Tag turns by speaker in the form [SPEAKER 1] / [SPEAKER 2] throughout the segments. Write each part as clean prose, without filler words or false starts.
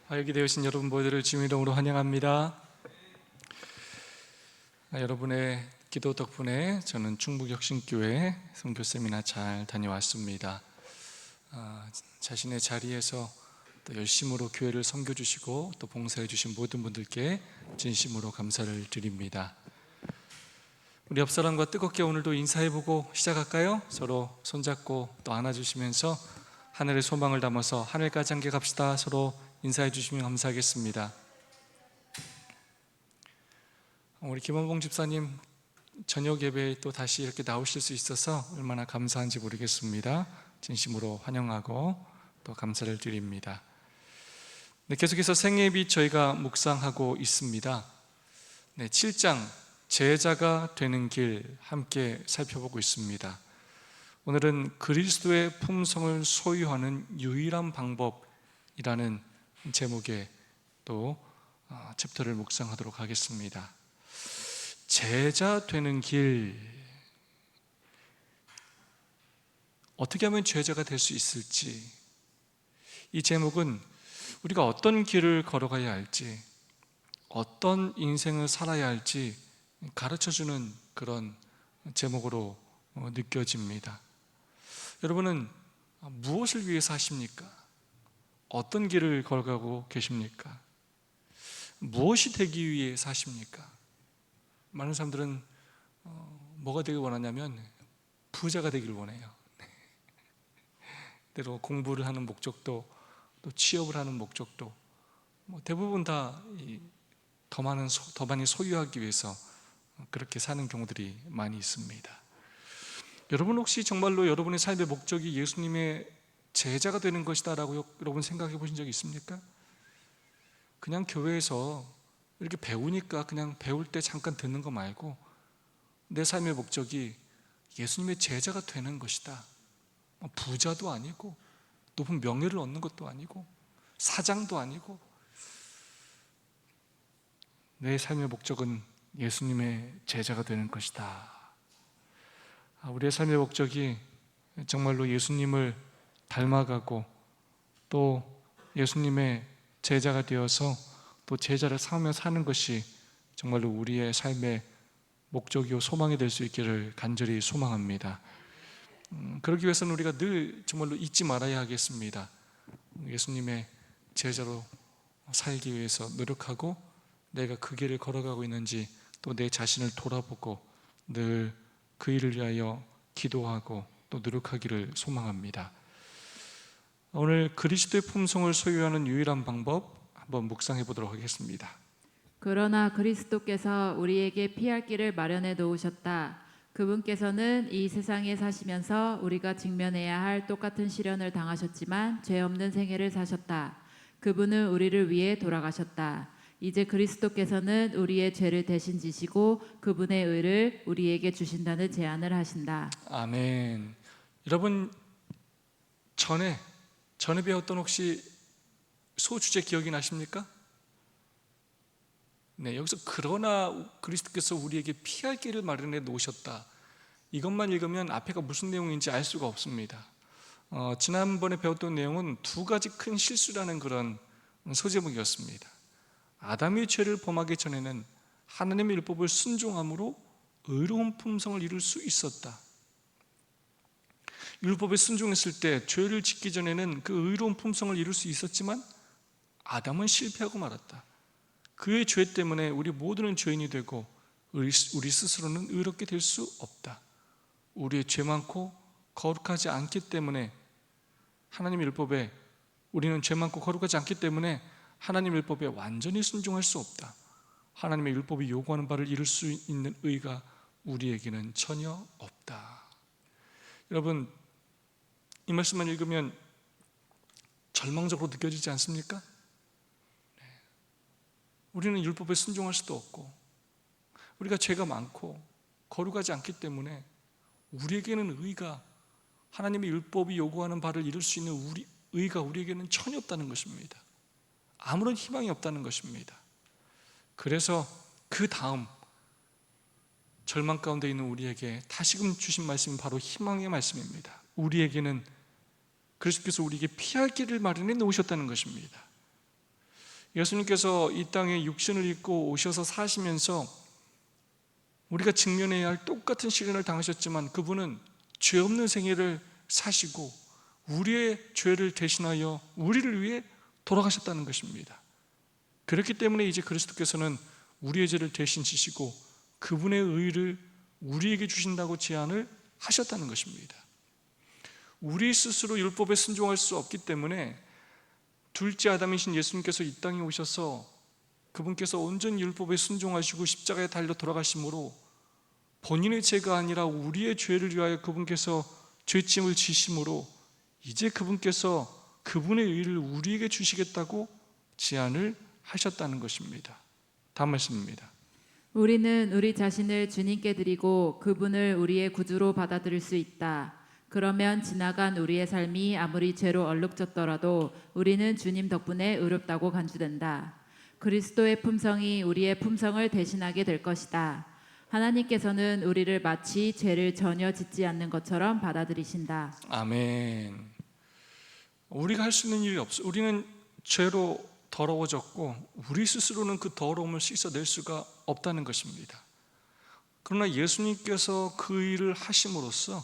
[SPEAKER 1] 여기 되어신 여러분 모두를 주님 이름으로 환영합니다. 여러분의 기도 덕분에 저는 충북혁신교회 선교 세미나 잘 다녀왔습니다. 자신의 자리에서 또 열심으로 교회를 섬겨주시고 또 봉사해 주신 모든 분들께 진심으로 감사를 드립니다. 우리 옆사람과 뜨겁게 오늘도 인사해보고 시작할까요? 서로 손잡고 또 안아주시면서 하늘의 소망을 담아서 하늘까지 함께 갑시다. 서로 인사해 주시면 감사하겠습니다. 우리 김원봉 집사님 저녁 예배에 또 다시 이렇게 나오실 수 있어서 얼마나 감사한지 모르겠습니다. 진심으로 환영하고 또 감사를 드립니다. 계속해서 생애빛 저희가 묵상하고 있습니다. 7장 제자가 되는 길 함께 살펴보고 있습니다. 오늘은 그리스도의 품성을 소유하는 유일한 방법이라는 제목의 또 챕터를 묵상하도록 하겠습니다. 제자 되는 길, 어떻게 하면 제자가 될 수 있을지, 이 제목은 우리가 어떤 길을 걸어가야 할지, 어떤 인생을 살아야 할지 가르쳐주는 그런 제목으로 느껴집니다. 여러분은 무엇을 위해서 하십니까? 어떤 길을 걸어가고 계십니까? 무엇이 되기 위해 사십니까? 많은 사람들은 뭐가 되길 원하냐면 부자가 되길 원해요. 때로 공부를 하는 목적도 또 취업을 하는 목적도 대부분 다 더 많이 소유하기 위해서 그렇게 사는 경우들이 많이 있습니다. 여러분 혹시 정말로 여러분의 삶의 목적이 예수님의 제자가 되는 것이다 라고 여러분 생각해 보신 적이 있습니까? 그냥 교회에서 이렇게 배우니까 그냥 배울 때 잠깐 듣는 거 말고 내 삶의 목적이 예수님의 제자가 되는 것이다. 부자도 아니고 높은 명예를 얻는 것도 아니고 사장도 아니고 내 삶의 목적은 예수님의 제자가 되는 것이다. 우리의 삶의 목적이 정말로 예수님을 닮아가고 또 예수님의 제자가 되어서 또 제자를 삼으며 사는 것이 정말로 우리의 삶의 목적이요 소망이 될 수 있기를 간절히 소망합니다. 그러기 위해서는 우리가 늘 정말로 잊지 말아야 하겠습니다. 예수님의 제자로 살기 위해서 노력하고 내가 그 길을 걸어가고 있는지 또 내 자신을 돌아보고 늘 그 일을 위하여 기도하고 또 노력하기를 소망합니다. 오늘 그리스도의 품성을 소유하는 유일한 방법 한번 묵상해 보도록 하겠습니다.
[SPEAKER 2] 그러나 그리스도께서 우리에게 피할 길을 마련해 놓으셨다. 그분께서는 이 세상에 사시면서 우리가 직면해야 할 똑같은 시련을 당하셨지만 죄 없는 생애를 사셨다. 그분은 우리를 위해 돌아가셨다. 이제 그리스도께서는 우리의 죄를 대신 지시고 그분의 의를 우리에게 주신다는 제안을 하신다.
[SPEAKER 1] 아멘. 여러분 전에 배웠던 혹시 소주제 기억이 나십니까? 여기서 그러나 그리스도께서 우리에게 피할 길을 마련해 놓으셨다. 이것만 읽으면 앞에가 무슨 내용인지 알 수가 없습니다. 지난번에 배웠던 내용은 두 가지 큰 실수라는 그런 소제목이었습니다. 아담이 죄를 범하기 전에는 하나님의 율법을 순종함으로 의로운 품성을 이룰 수 있었다. 율법에 순종했을 때 죄를 짓기 전에는 그 의로운 품성을 이룰 수 있었지만 아담은 실패하고 말았다. 그의 죄 때문에 우리 모두는 죄인이 되고 우리 스스로는 의롭게 될 수 없다. 우리의 죄 많고 거룩하지 않기 때문에 하나님의 율법에 우리는 죄 많고 거룩하지 않기 때문에 하나님의 율법에 완전히 순종할 수 없다. 하나님의 율법이 요구하는 바를 이룰 수 있는 의가 우리에게는 전혀 없다. 여러분 이 말씀만 읽으면 절망적으로 느껴지지 않습니까? 우리는 율법에 순종할 수도 없고 우리가 죄가 많고 거룩하지 않기 때문에 우리에게는 의가 하나님의 율법이 요구하는 바를 이룰 수 있는 의가 우리에게는 전혀 없다는 것입니다. 아무런 희망이 없다는 것입니다. 그래서 그 다음 절망 가운데 있는 우리에게 다시금 주신 말씀이 바로 희망의 말씀입니다. 우리에게는 그리스도께서 우리에게 피할 길을 마련해 놓으셨다는 것입니다. 예수님께서 이 땅에 육신을 입고 오셔서 사시면서 우리가 직면해야 할 똑같은 시련을 당하셨지만 그분은 죄 없는 생애를 사시고 우리의 죄를 대신하여 우리를 위해 돌아가셨다는 것입니다. 그렇기 때문에 이제 그리스도께서는 우리의 죄를 대신 지시고 그분의 의를 우리에게 주신다고 제안을 하셨다는 것입니다. 우리 스스로 율법에 순종할 수 없기 때문에 둘째 아담이신 예수님께서 이 땅에 오셔서 그분께서 온전히 율법에 순종하시고 십자가에 달려 돌아가심으로 본인의 죄가 아니라 우리의 죄를 위하여 그분께서 죄짐을 지심으로 이제 그분께서 그분의 의를 우리에게 주시겠다고 제안을 하셨다는 것입니다. 다음 말씀입니다.
[SPEAKER 2] 우리는 우리 자신을 주님께 드리고 그분을 우리의 구주로 받아들일 수 있다. 그러면 지나간 우리의 삶이 아무리 죄로 얼룩졌더라도 우리는 주님 덕분에 의롭다고 간주된다. 그리스도의 품성이 우리의 품성을 대신하게 될 것이다. 하나님께서는 우리를 마치 죄를 전혀 짓지 않는 것처럼 받아들이신다.
[SPEAKER 1] 아멘. 우리가 할 수 있는 일이 없어. 우리는 죄로 더러워졌고 우리 스스로는 그 더러움을 씻어낼 수가 없다는 것입니다. 그러나 예수님께서 그 일을 하심으로써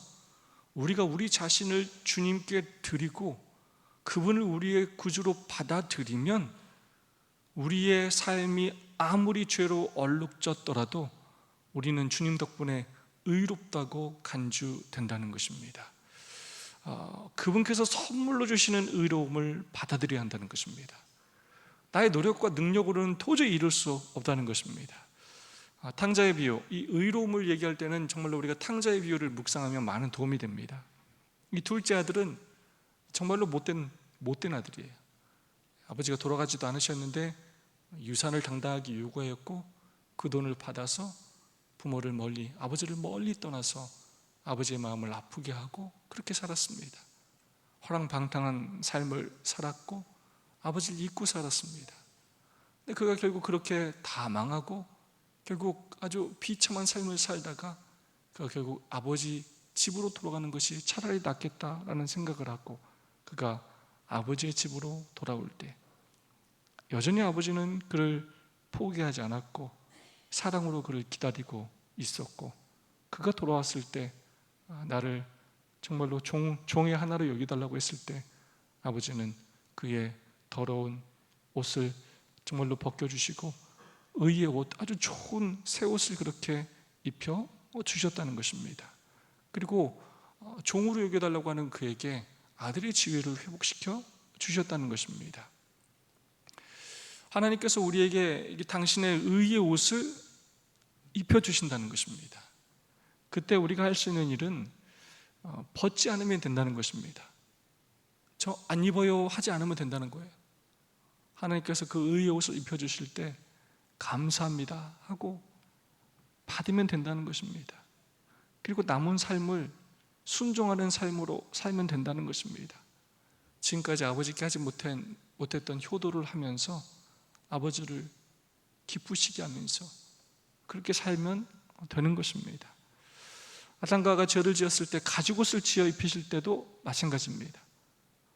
[SPEAKER 1] 우리가 우리 자신을 주님께 드리고 그분을 우리의 구주로 받아들이면 우리의 삶이 아무리 죄로 얼룩졌더라도 우리는 주님 덕분에 의롭다고 간주된다는 것입니다. 그분께서 선물로 주시는 의로움을 받아들여야 한다는 것입니다. 나의 노력과 능력으로는 도저히 이룰 수 없다는 것입니다. 탕자의 비유, 이 의로움을 얘기할 때는 정말로 우리가 탕자의 비유를 묵상하면 많은 도움이 됩니다. 이 둘째 아들은 정말로 못된 아들이에요. 아버지가 돌아가지도 않으셨는데 유산을 당당하게 요구하였고 그 돈을 받아서 아버지를 멀리 떠나서 아버지의 마음을 아프게 하고 그렇게 살았습니다. 허랑방탕한 삶을 살았고 아버지를 잊고 살았습니다. 근데 그가 결국 그렇게 다 망하고 결국 아주 비참한 삶을 살다가 그가 결국 아버지 집으로 돌아가는 것이 차라리 낫겠다라는 생각을 하고 그가 아버지의 집으로 돌아올 때 여전히 아버지는 그를 포기하지 않았고 사랑으로 그를 기다리고 있었고 그가 돌아왔을 때 나를 정말로 종의 하나로 여기달라고 했을 때 아버지는 그의 더러운 옷을 정말로 벗겨주시고 의의 옷, 아주 좋은 새 옷을 그렇게 입혀 주셨다는 것입니다. 그리고 종으로 여겨달라고 하는 그에게 아들의 지위를 회복시켜 주셨다는 것입니다. 하나님께서 우리에게 당신의 의의 옷을 입혀주신다는 것입니다. 그때 우리가 할 수 있는 일은 벗지 않으면 된다는 것입니다. 저 안 입어요 하지 않으면 된다는 거예요. 하나님께서 그 의의 옷을 입혀주실 때 감사합니다 하고 받으면 된다는 것입니다. 그리고 남은 삶을 순종하는 삶으로 살면 된다는 것입니다. 지금까지 아버지께 하지 못했던 효도를 하면서 아버지를 기쁘시게 하면서 그렇게 살면 되는 것입니다. 아담과 하와가 죄를 지었을 때 가죽옷을 지어 입히실 때도 마찬가지입니다.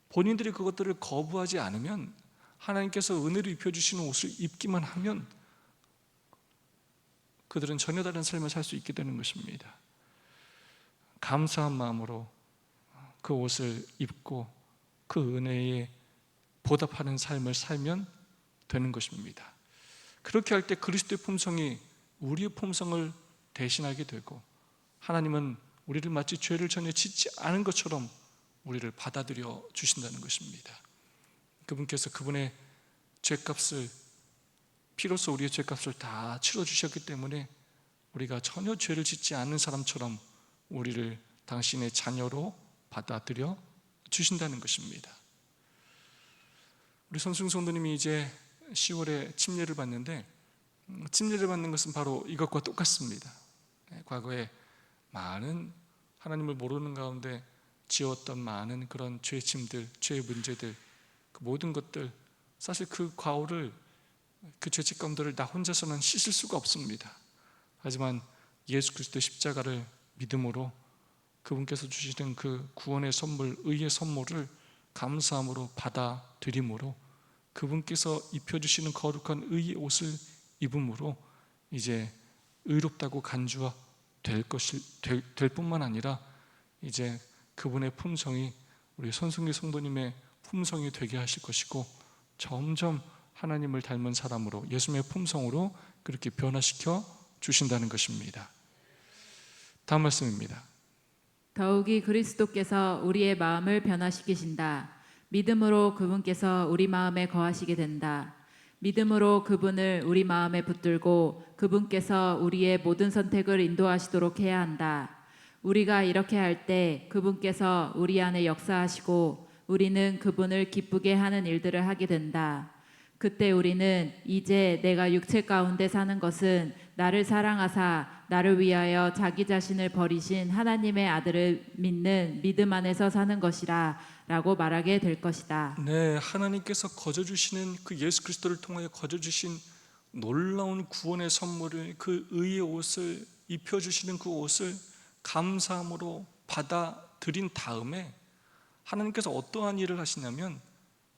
[SPEAKER 1] 본인들이 그것들을 거부하지 않으면 하나님께서 은혜로 입혀주시는 옷을 입기만 하면 그들은 전혀 다른 삶을 살 수 있게 되는 것입니다. 감사한 마음으로 그 옷을 입고 그 은혜에 보답하는 삶을 살면 되는 것입니다. 그렇게 할 때 그리스도의 품성이 우리의 품성을 대신하게 되고 하나님은 우리를 마치 죄를 전혀 짓지 않은 것처럼 우리를 받아들여 주신다는 것입니다. 그분께서 그분의 죄값을 피로써 우리의 죄값을 다 치러주셨기 때문에 우리가 전혀 죄를 짓지 않는 사람처럼 우리를 당신의 자녀로 받아들여 주신다는 것입니다. 우리 선승 성도님이 이제 10월에 침례를 받는데 침례를 받는 것은 바로 이것과 똑같습니다. 과거에 많은 하나님을 모르는 가운데 지었던 많은 그런 죄짐들, 죄의 문제들, 그 모든 것들 사실 그 과오를 그 죄책감들을 나 혼자서는 씻을 수가 없습니다. 하지만 예수 그리스도의 십자가를 믿음으로 그분께서 주시는 그 구원의 선물, 의의 선물을 감사함으로 받아들임으로 그분께서 입혀주시는 거룩한 의의 옷을 입음으로 이제 의롭다고 될 뿐만 아니라 이제 그분의 품성이 우리 손승리 성도님의 품성이 되게 하실 것이고, 점점 하나님을 닮은 사람으로, 예수님의 품성으로 그렇게 변화시켜 주신다는 것입니다. 다음 말씀입니다.
[SPEAKER 2] 더욱이 그리스도께서 우리의 마음을 변화시키신다. 믿음으로 그분께서 우리 마음에 거하시게 된다. 믿음으로 그분을 우리 마음에 붙들고 그분께서 우리의 모든 선택을 인도하시도록 해야 한다. 우리가 이렇게 할 때 그분께서 우리 안에 역사하시고 우리는 그분을 기쁘게 하는 일들을 하게 된다. 그때 우리는 이제 내가 육체 가운데 사는 것은 나를 사랑하사 나를 위하여 자기 자신을 버리신 하나님의 아들을 믿는 믿음 안에서 사는 것이라 라고 말하게 될 것이다.
[SPEAKER 1] 네, 하나님께서 거저주시는 그 예수 그리스도를 통하여 거저주신 놀라운 구원의 선물을, 그 의의 옷을 입혀주시는 그 옷을 감사함으로 받아들인 다음에 하나님께서 어떠한 일을 하시냐면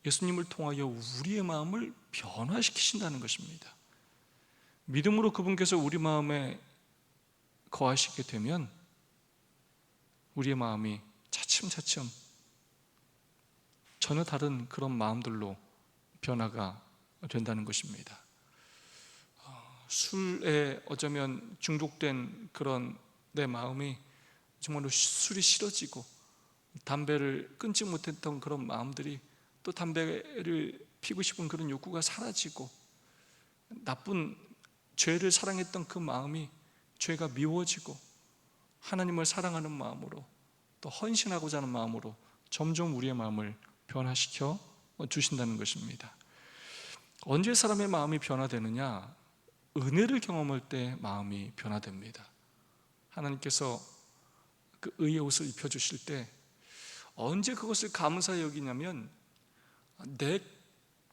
[SPEAKER 1] 예수님을 통하여 우리의 마음을 변화시키신다는 것입니다. 믿음으로 그분께서 우리 마음에 거하시게 되면 우리의 마음이 차츰차츰 전혀 다른 그런 마음들로 변화가 된다는 것입니다. 술에 어쩌면 중독된 그런 내 마음이 정말로 술이 싫어지고, 담배를 끊지 못했던 그런 마음들이 또 담배를 피고 싶은 그런 욕구가 사라지고, 나쁜 죄를 사랑했던 그 마음이 죄가 미워지고 하나님을 사랑하는 마음으로, 또 헌신하고자 하는 마음으로 점점 우리의 마음을 변화시켜 주신다는 것입니다. 언제 사람의 마음이 변화되느냐? 은혜를 경험할 때 마음이 변화됩니다. 하나님께서 그 의의 옷을 입혀주실 때 언제 그것을 감사히 여기냐면,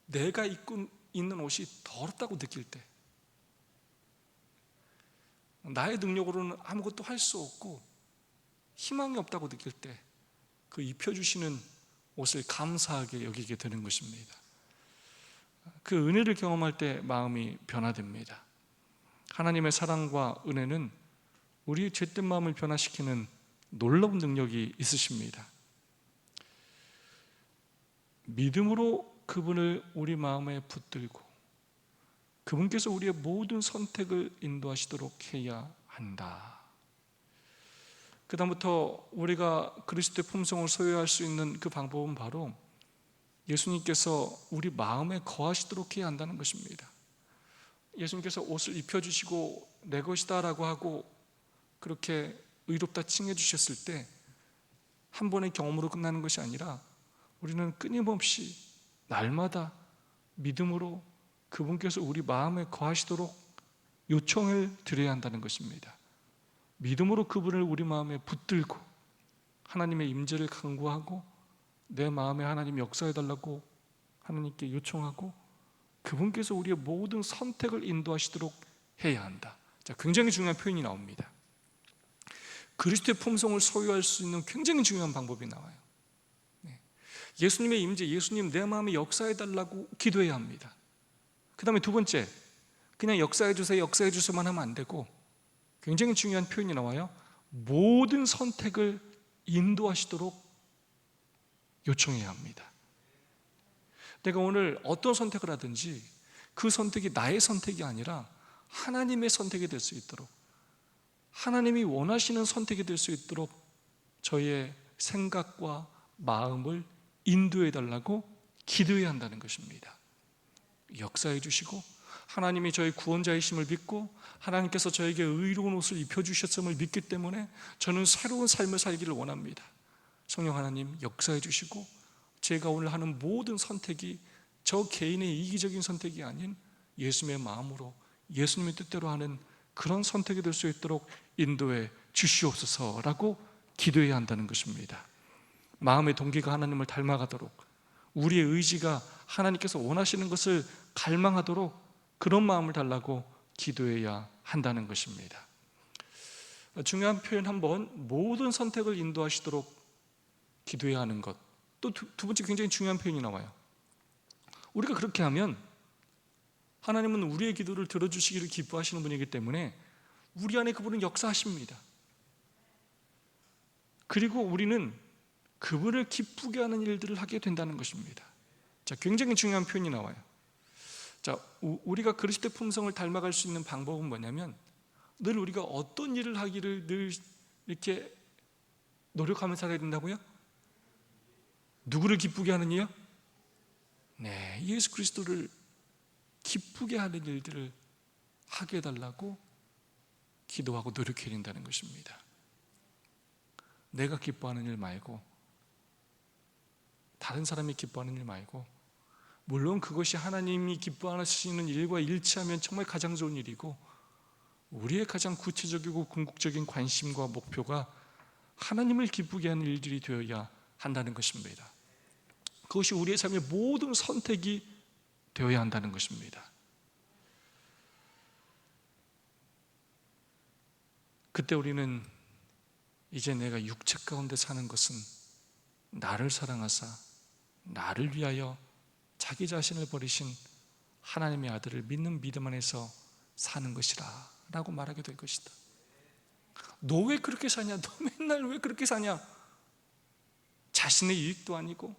[SPEAKER 1] 내가 입고 있는 옷이 더럽다고 느낄 때, 나의 능력으로는 아무것도 할 수 없고 희망이 없다고 느낄 때 그 입혀주시는 옷을 감사하게 여기게 되는 것입니다. 그 은혜를 경험할 때 마음이 변화됩니다. 하나님의 사랑과 은혜는 우리의 죄된 마음을 변화시키는 놀라운 능력이 있으십니다. 믿음으로 그분을 우리 마음에 붙들고 그분께서 우리의 모든 선택을 인도하시도록 해야 한다. 그 다음부터 우리가 그리스도의 품성을 소유할 수 있는 그 방법은 바로 예수님께서 우리 마음에 거하시도록 해야 한다는 것입니다. 예수님께서 옷을 입혀주시고 내 것이다 라고 하고 그렇게 의롭다 칭해 주셨을 때 한 번의 경험으로 끝나는 것이 아니라 우리는 끊임없이 날마다 믿음으로 그분께서 우리 마음에 거하시도록 요청을 드려야 한다는 것입니다. 믿음으로 그분을 우리 마음에 붙들고 하나님의 임재를 간구하고 내 마음에 하나님 역사해달라고 하나님께 요청하고 그분께서 우리의 모든 선택을 인도하시도록 해야 한다. 자, 굉장히 중요한 표현이 나옵니다. 그리스도의 품성을 소유할 수 있는 굉장히 중요한 방법이 나와요. 예수님의 임재, 예수님 내 마음에 역사해달라고 기도해야 합니다. 그 다음에 두 번째, 그냥 역사해주세요, 역사해주세요만 하면 안 되고 굉장히 중요한 표현이 나와요. 모든 선택을 인도하시도록 요청해야 합니다. 내가 오늘 어떤 선택을 하든지 그 선택이 나의 선택이 아니라 하나님의 선택이 될 수 있도록, 하나님이 원하시는 선택이 될 수 있도록 저의 생각과 마음을 인도해 달라고 기도해야 한다는 것입니다. 역사해 주시고 하나님이 저의 구원자이심을 믿고 하나님께서 저에게 의로운 옷을 입혀주셨음을 믿기 때문에 저는 새로운 삶을 살기를 원합니다. 성령 하나님 역사해 주시고 제가 오늘 하는 모든 선택이 저 개인의 이기적인 선택이 아닌 예수님의 마음으로 예수님의 뜻대로 하는 그런 선택이 될 수 있도록 인도해 주시옵소서라고 기도해야 한다는 것입니다. 마음의 동기가 하나님을 닮아가도록, 우리의 의지가 하나님께서 원하시는 것을 갈망하도록 그런 마음을 달라고 기도해야 한다는 것입니다. 중요한 표현 한번, 모든 선택을 인도하시도록 기도해야 하는 것. 또 두 번째 굉장히 중요한 표현이 나와요. 우리가 그렇게 하면 하나님은 우리의 기도를 들어주시기를 기뻐하시는 분이기 때문에 우리 안에 그분은 역사하십니다. 그리고 우리는 그분을 기쁘게 하는 일들을 하게 된다는 것입니다. 자, 굉장히 중요한 표현이 나와요. 자, 우리가 그리스도의 품성을 닮아갈 수 있는 방법은 뭐냐면 늘 우리가 어떤 일을 하기를 늘 이렇게 노력하면서 살아야 된다고요? 누구를 기쁘게 하는 일이요? 네, 예수 그리스도를 기쁘게 하는 일들을 하게 해달라고 기도하고 노력해야 된다는 것입니다. 내가 기뻐하는 일 말고, 다른 사람이 기뻐하는 일 말고, 물론 그것이 하나님이 기뻐하시는 일과 일치하면 정말 가장 좋은 일이고, 우리의 가장 구체적이고 궁극적인 관심과 목표가 하나님을 기쁘게 하는 일들이 되어야 한다는 것입니다. 그것이 우리의 삶의 모든 선택이 되어야 한다는 것입니다. 그때 우리는 이제 내가 육체 가운데 사는 것은 나를 사랑하사 나를 위하여 자기 자신을 버리신 하나님의 아들을 믿는 믿음 안에서 사는 것이라 라고 말하게 될 것이다. 너 왜 그렇게 사냐? 너 맨날 왜 그렇게 사냐? 자신의 유익도 아니고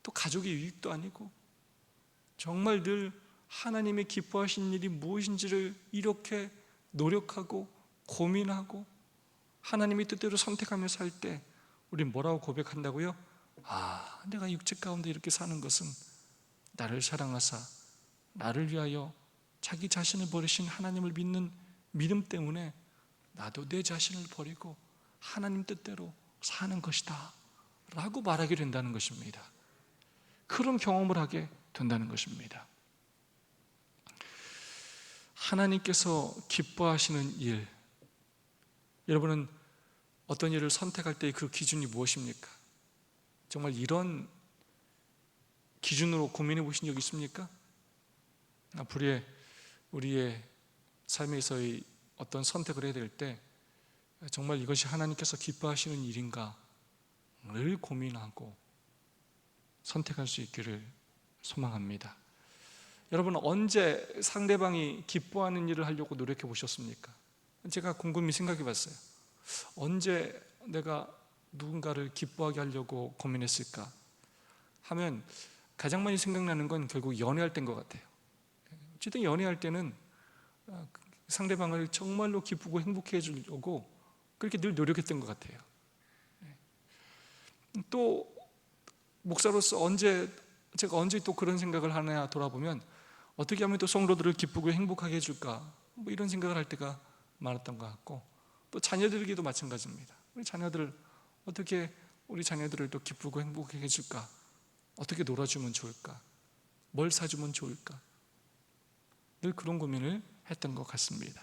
[SPEAKER 1] 또 가족의 유익도 아니고 정말 늘 하나님의 기뻐하시는 일이 무엇인지를 이렇게 노력하고 고민하고 하나님의 뜻대로 선택하며 살 때 우린 뭐라고 고백한다고요? 아, 내가 육체 가운데 이렇게 사는 것은 나를 사랑하사 나를 위하여 자기 자신을 버리신 하나님을 믿는 믿음 때문에 나도 내 자신을 버리고 하나님 뜻대로 사는 것이다 라고 말하게 된다는 것입니다. 그런 경험을 하게 된다는 것입니다. 하나님께서 기뻐하시는 일, 여러분은 어떤 일을 선택할 때 그 기준이 무엇입니까? 정말 이런 기준으로 고민해 보신 적 있습니까? 앞으로의 우리의 삶에서의 어떤 선택을 해야 될 때 정말 이것이 하나님께서 기뻐하시는 일인가 늘 고민하고 선택할 수 있기를 소망합니다. 여러분, 언제 상대방이 기뻐하는 일을 하려고 노력해 보셨습니까? 제가 곰곰이 생각해 봤어요. 언제 내가 누군가를 기뻐하게 하려고 고민했을까 하면 가장 많이 생각나는 건 결국 연애할 때인 것 같아요. 어쨌든 연애할 때는 상대방을 정말로 기쁘고 행복해 해주려고 그렇게 늘 노력했던 것 같아요. 또 목사로서 제가 언제 또 그런 생각을 하나 돌아보면 어떻게 하면 또 성도들을 기쁘고 행복하게 해줄까 뭐 이런 생각을 할 때가 많았던 것 같고, 또 자녀들에게도 마찬가지입니다. 우리 자녀들을 또 기쁘고 행복하게 해줄까, 어떻게 놀아주면 좋을까, 뭘 사주면 좋을까, 늘 그런 고민을 했던 것 같습니다.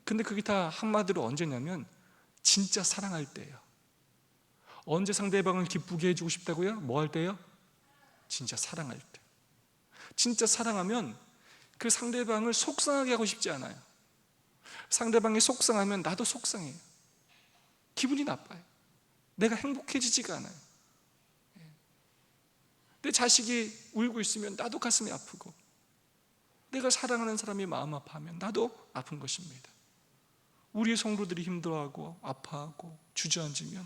[SPEAKER 1] 근데 그게 다 한마디로 언제냐면 진짜 사랑할 때예요. 언제 상대방을 기쁘게 해주고 싶다고요? 뭐 할 때요? 진짜 사랑할 때. 진짜 사랑하면 그 상대방을 속상하게 하고 싶지 않아요. 상대방이 속상하면 나도 속상해요. 기분이 나빠요. 내가 행복해지지가 않아요. 내 자식이 울고 있으면 나도 가슴이 아프고, 내가 사랑하는 사람이 마음 아파하면 나도 아픈 것입니다. 우리의 성도들이 힘들어하고 아파하고 주저앉으면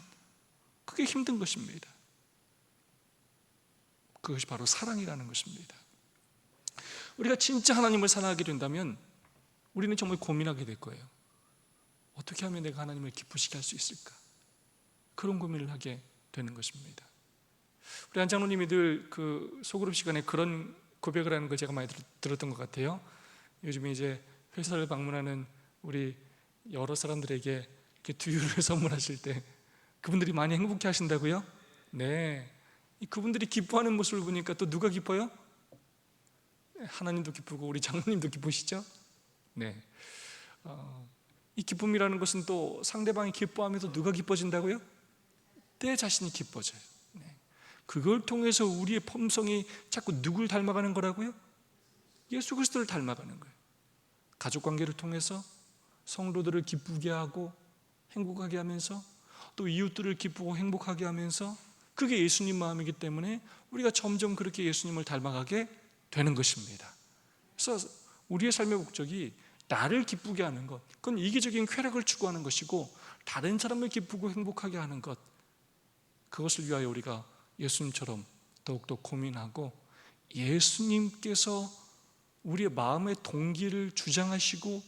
[SPEAKER 1] 그게 힘든 것입니다. 그것이 바로 사랑이라는 것입니다. 우리가 진짜 하나님을 사랑하게 된다면 우리는 정말 고민하게 될 거예요. 어떻게 하면 내가 하나님을 기쁘시게 할 수 있을까? 그런 고민을 하게 되는 것입니다. 우리 한 장로님이 늘 그 소그룹 시간에 그런 고백을 하는 걸 제가 많이 들었던 것 같아요. 요즘에 이제 회사를 방문하는 우리 여러 사람들에게 이렇게 두유를 선물하실 때 그분들이 많이 행복해 하신다고요? 네. 그분들이 기뻐하는 모습을 보니까 또 누가 기뻐요? 하나님도 기쁘고 우리 장로님도 기쁘시죠? 네. 이 기쁨이라는 것은 또 상대방이 기뻐하면서 누가 기뻐진다고요? 내 자신이 기뻐져요. 네. 그걸 통해서 우리의 품성이 자꾸 누굴 닮아가는 거라고요? 예수 그리스도를 닮아가는 거예요. 가족관계를 통해서 성도들을 기쁘게 하고 행복하게 하면서 또 이웃들을 기쁘고 행복하게 하면서 그게 예수님 마음이기 때문에 우리가 점점 그렇게 예수님을 닮아가게 되는 것입니다. 그래서 우리의 삶의 목적이 나를 기쁘게 하는 것, 그건 이기적인 쾌락을 추구하는 것이고, 다른 사람을 기쁘고 행복하게 하는 것, 그것을 위하여 우리가 예수님처럼 더욱더 고민하고, 예수님께서 우리의 마음의 동기를 주장하시고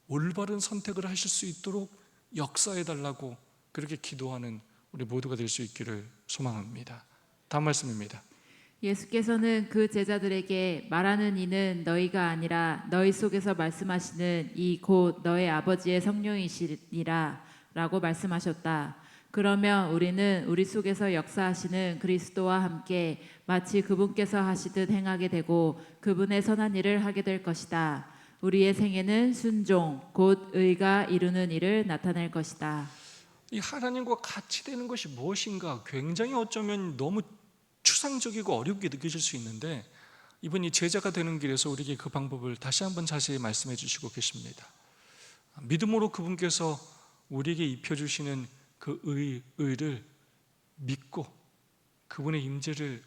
[SPEAKER 1] 올바른 선택을 하실 수 있도록 역사해 달라고 그렇게 기도하는 우리 모두가 될 수 있기를 소망합니다. 다음 말씀입니다.
[SPEAKER 2] 예수께서는 그 제자들에게 말하는 이는 너희가 아니라 너희 속에서 말씀하시는 이 곧 너희 아버지의 성령이시니라 라고 말씀하셨다. 그러면 우리는 우리 속에서 역사하시는 그리스도와 함께 마치 그분께서 하시듯 행하게 되고 그분의 선한 일을 하게 될 것이다. 우리의 생애는 순종 곧 의가 이루는 일을 나타낼 것이다.
[SPEAKER 1] 이 하나님과 같이 되는 것이 무엇인가 굉장히 어쩌면 너무 추상적이고 어렵게 느껴질 수 있는데, 이번 이 제자가 되는 길에서 우리에게 그 방법을 다시 한번 자세히 말씀해 주시고 계십니다. 믿음으로 그분께서 우리에게 입혀주시는 그 의를 믿고 그분의 임재를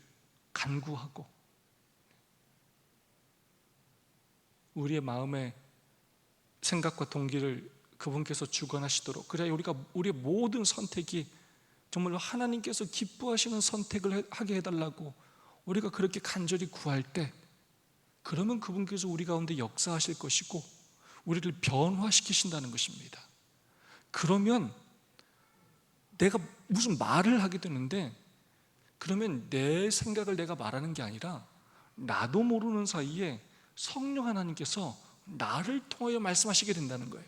[SPEAKER 1] 간구하고 우리의 마음의 생각과 동기를 그분께서 주관하시도록, 그래야 우리의 모든 선택이 정말로 하나님께서 기뻐하시는 선택을 하게 해달라고 우리가 그렇게 간절히 구할 때, 그러면 그분께서 우리 가운데 역사하실 것이고 우리를 변화시키신다는 것입니다. 그러면 내가 무슨 말을 하게 되는데, 그러면 내 생각을 내가 말하는 게 아니라 나도 모르는 사이에 성령 하나님께서 나를 통하여 말씀하시게 된다는 거예요.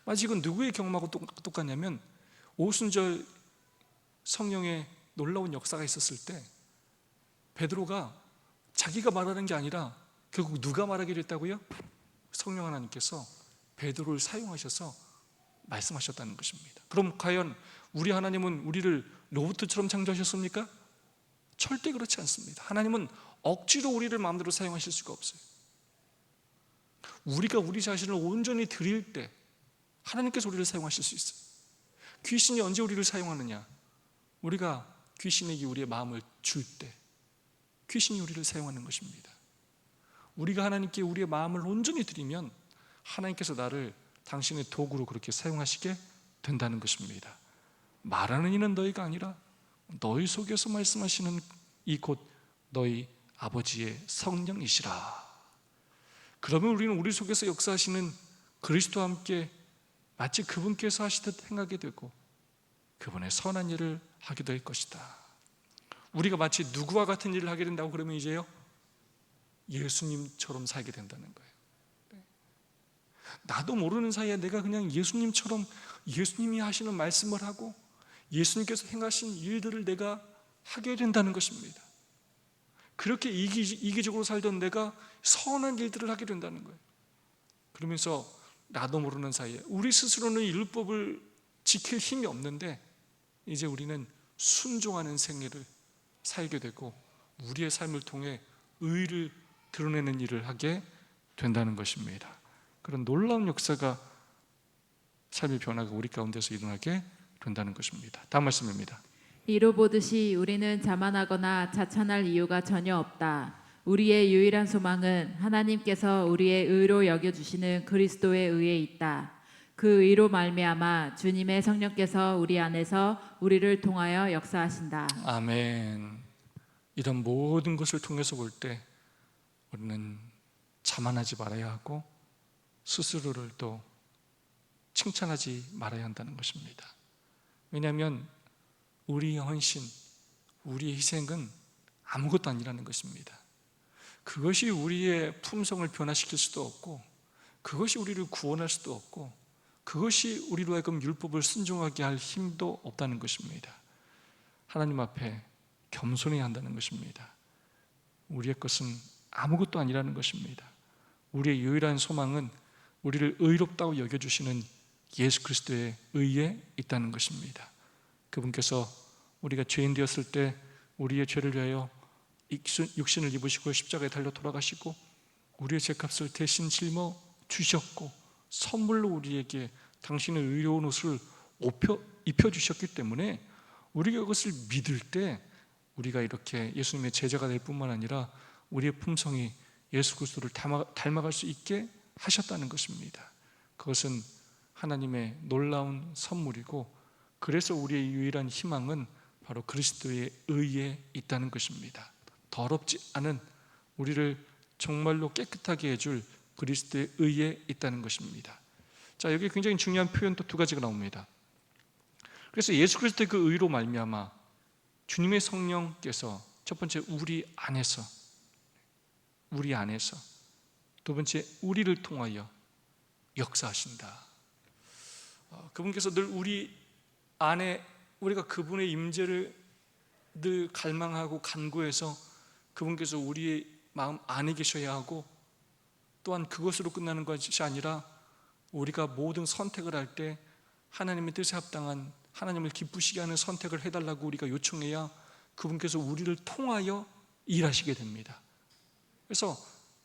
[SPEAKER 1] 마치 이건 누구의 경험하고 똑같냐면, 오순절 성령의 놀라운 역사가 있었을 때 베드로가 자기가 말하는 게 아니라 결국 누가 말하게 됐다고요? 성령 하나님께서 베드로를 사용하셔서 말씀하셨다는 것입니다. 그럼 과연 우리 하나님은 우리를 로봇처럼 창조하셨습니까? 절대 그렇지 않습니다. 하나님은 억지로 우리를 마음대로 사용하실 수가 없어요. 우리가 우리 자신을 온전히 드릴 때 하나님께서 우리를 사용하실 수 있어요. 귀신이 언제 우리를 사용하느냐? 우리가 귀신에게 우리의 마음을 줄 때 귀신이 우리를 사용하는 것입니다. 우리가 하나님께 우리의 마음을 온전히 드리면 하나님께서 나를 당신의 도구로 그렇게 사용하시게 된다는 것입니다. 말하는 이는 너희가 아니라 너희 속에서 말씀하시는 이 곧 너희 아버지의 성령이시라. 그러면 우리는 우리 속에서 역사하시는 그리스도와 함께 마치 그분께서 하시듯 행하게 되고 그분의 선한 일을 하게 될 것이다. 우리가 마치 누구와 같은 일을 하게 된다고 그러면 이제요, 예수님처럼 살게 된다는 거예요. 나도 모르는 사이에 내가 그냥 예수님처럼 예수님이 하시는 말씀을 하고 예수님께서 행하신 일들을 내가 하게 된다는 것입니다. 그렇게 이기적으로 살던 내가 선한 일들을 하게 된다는 거예요. 그러면서 나도 모르는 사이에 우리 스스로는 율법을 지킬 힘이 없는데 이제 우리는 순종하는 생애를 살게 되고 우리의 삶을 통해 의를 드러내는 일을 하게 된다는 것입니다. 그런 놀라운 역사가, 삶의 변화가 우리 가운데서 일어나게 된다는 것입니다. 다음 말씀입니다.
[SPEAKER 2] 이로 보듯이 우리는 자만하거나 자찬할 이유가 전혀 없다. 우리의 유일한 소망은 하나님께서 우리의 의로 여겨주시는 그리스도의 의에 있다. 그 의로 말미암아 주님의 성령께서 우리 안에서 우리를 통하여 역사하신다.
[SPEAKER 1] 아멘. 이런 모든 것을 통해서 볼 때 우리는 자만하지 말아야 하고 스스로를 또 칭찬하지 말아야 한다는 것입니다. 왜냐하면 우리의 헌신, 우리의 희생은 아무것도 아니라는 것입니다. 그것이 우리의 품성을 변화시킬 수도 없고 그것이 우리를 구원할 수도 없고 그것이 우리로 하여금 율법을 순종하게 할 힘도 없다는 것입니다. 하나님 앞에 겸손해야 한다는 것입니다. 우리의 것은 아무것도 아니라는 것입니다. 우리의 유일한 소망은 우리를 의롭다고 여겨주시는 예수 그리스도의 의에 있다는 것입니다. 그분께서 우리가 죄인 되었을 때 우리의 죄를 위하여 육신을 입으시고 십자가에 달려 돌아가시고 우리의 죄값을 대신 짊어 주셨고 선물로 우리에게 당신의 의로운 옷을 입혀주셨기 때문에 우리가 이것을 믿을 때 우리가 이렇게 예수님의 제자가 될 뿐만 아니라 우리의 품성이 예수 그리스도를 닮아갈 수 있게 하셨다는 것입니다. 그것은 하나님의 놀라운 선물이고, 그래서 우리의 유일한 희망은 바로 그리스도의 의에 있다는 것입니다. 더럽지 않은 우리를 정말로 깨끗하게 해줄 그리스도의 의에 있다는 것입니다. 자, 여기 굉장히 중요한 표현 또 두 가지가 나옵니다. 그래서 예수 그리스도의 그 의로 말미암아 주님의 성령께서 첫 번째 우리 안에서, 두 번째 우리를 통하여 역사하신다. 그분께서 늘 우리 안에, 우리가 그분의 임재를 늘 갈망하고 간구해서 그분께서 우리의 마음 안에 계셔야 하고, 또한 그것으로 끝나는 것이 아니라 우리가 모든 선택을 할 때 하나님의 뜻에 합당한, 하나님을 기쁘시게 하는 선택을 해달라고 우리가 요청해야 그분께서 우리를 통하여 일하시게 됩니다. 그래서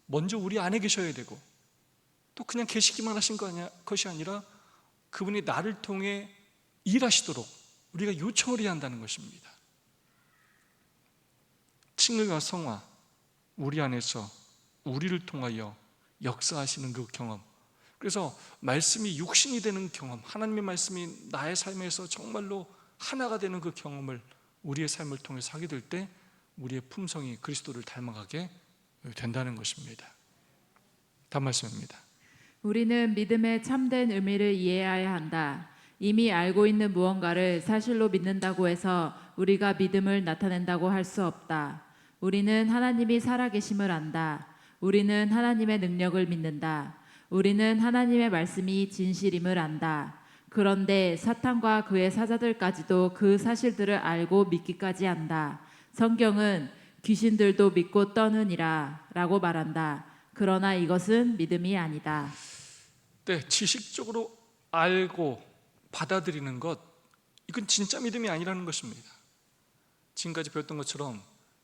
[SPEAKER 1] 먼저 우리 안에 계셔야 되고, 또 그냥 계시기만 하신 것이 아니라 그분이 나를 통해 일하시도록 우리가 요청을 해야 한다는 것입니다. 칭의와 성화, 우리 안에서 우리를 통하여 역사하시는 그 경험, 그래서 말씀이 육신이 되는 경험, 하나님의 말씀이 나의 삶에서 정말로 하나가 되는 그 경험을 우리의 삶을 통해서 하게 될 때 우리의 품성이 그리스도를 닮아가게 된다는 것입니다. 다음 말씀입니다.
[SPEAKER 2] 우리는 믿음의 참된 의미를 이해해야 한다. 이미 알고 있는 무언가를 사실로 믿는다고 해서 우리가 믿음을 나타낸다고 할 수 없다. 우리는 하나님이 살아계심을 안다. 우리는 하나님의 능력을 믿는다. 우리는 하나님의 말씀이 진실임을 안다. 그런데 사탄과 그의 사자들까지도 그 사실들을 알고 믿기까지 한다. 성경은 귀신들도 믿고 떠느니라 라고 말한다. 그러나 이것은 믿음이 아니다.
[SPEAKER 1] 네, 지식적으로 알고 받아들이는 것, 이건 진짜 믿음이 아니라는 것입니다. 지금까지 배웠던 것처럼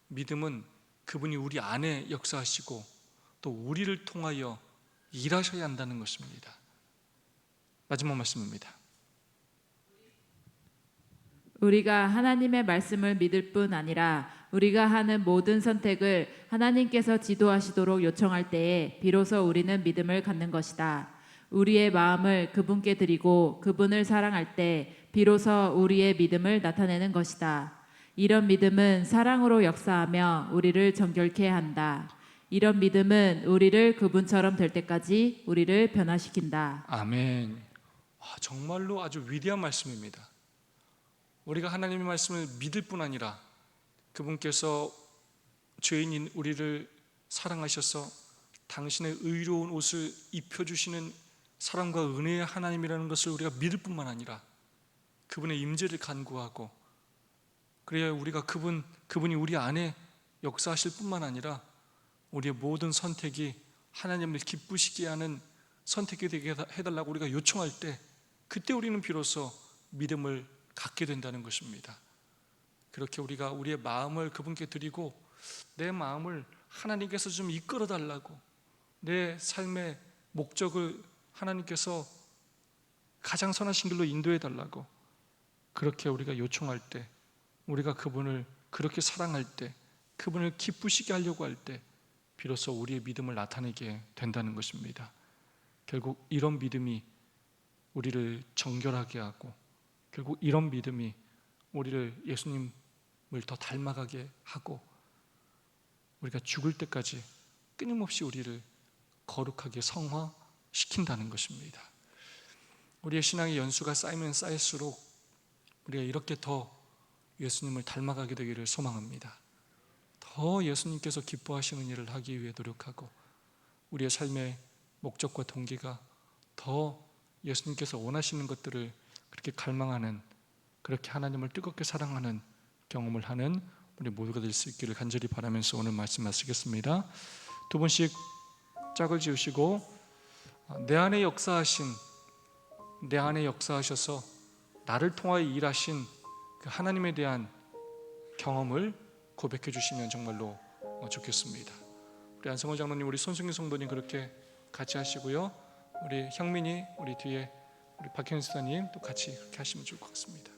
[SPEAKER 1] 믿음은 그분이 우리 안에 역사하시고 또 우리를 통하여 일하셔야 한다는 것입니다. 마지막 말씀입니다.
[SPEAKER 2] 우리가 하나님의 말씀을 믿을 뿐 아니라 우리가 하는 모든 선택을 하나님께서 지도하시도록 요청할 때에 비로소 우리는 믿음을 갖는 것이다. 우리의 마음을 그분께 드리고 그분을 사랑할 때 비로소 우리의 믿음을 나타내는 것이다. 이런 믿음은 사랑으로 역사하며 우리를 정결케 한다. 이런 믿음은 우리를 그분처럼 될 때까지 우리를 변화시킨다.
[SPEAKER 1] 아멘. 정말로 아주 위대한 말씀입니다. 우리가 하나님의 말씀을 믿을 뿐 아니라 그분께서 죄인인 우리를 사랑하셔서 당신의 의로운 옷을 입혀주시는 사랑과 은혜의 하나님이라는 것을 우리가 믿을 뿐만 아니라 그분의 임재를 간구하고, 그래야 우리가 그분이 우리 안에 역사하실 뿐만 아니라 우리의 모든 선택이 하나님을 기쁘시게 하는 선택이 되게 해달라고 우리가 요청할 때, 그때 우리는 비로소 믿음을 갖게 된다는 것입니다. 그렇게 우리가 우리의 마음을 그분께 드리고 내 마음을 하나님께서 좀 이끌어 달라고, 내 삶의 목적을 하나님께서 가장 선하신 길로 인도해 달라고 그렇게 우리가 요청할 때, 우리가 그분을 그렇게 사랑할 때, 그분을 기쁘시게 하려고 할 때 비로소 우리의 믿음을 나타내게 된다는 것입니다. 결국 이런 믿음이 우리를 정결하게 하고, 결국 이런 믿음이 우리를 예수님을 더 닮아가게 하고, 우리가 죽을 때까지 끊임없이 우리를 거룩하게 성화시킨다는 것입니다. 우리의 신앙의 연수가 쌓이면 쌓일수록 우리가 이렇게 더 예수님을 닮아가게 되기를 소망합니다. 더 예수님께서 기뻐하시는 일을 하기 위해 노력하고, 우리의 삶의 목적과 동기가 더 예수님께서 원하시는 것들을 그렇게 갈망하는, 그렇게 하나님을 뜨겁게 사랑하는 경험을 하는 우리 모두가 될 수 있기를 간절히 바라면서 오늘 말씀 마치겠습니다. 두 분씩 짝을 지으시고, 내 안에 역사하셔서 나를 통하여 일하신 그 하나님에 대한 경험을 고백해 주시면 정말로 좋겠습니다. 우리 안성호 장로님, 우리 손승희 성도님 그렇게 같이 하시고요, 우리 형민이 우리 뒤에 우리 박현 수사님 또 같이 그렇게 하시면 좋을 것 같습니다.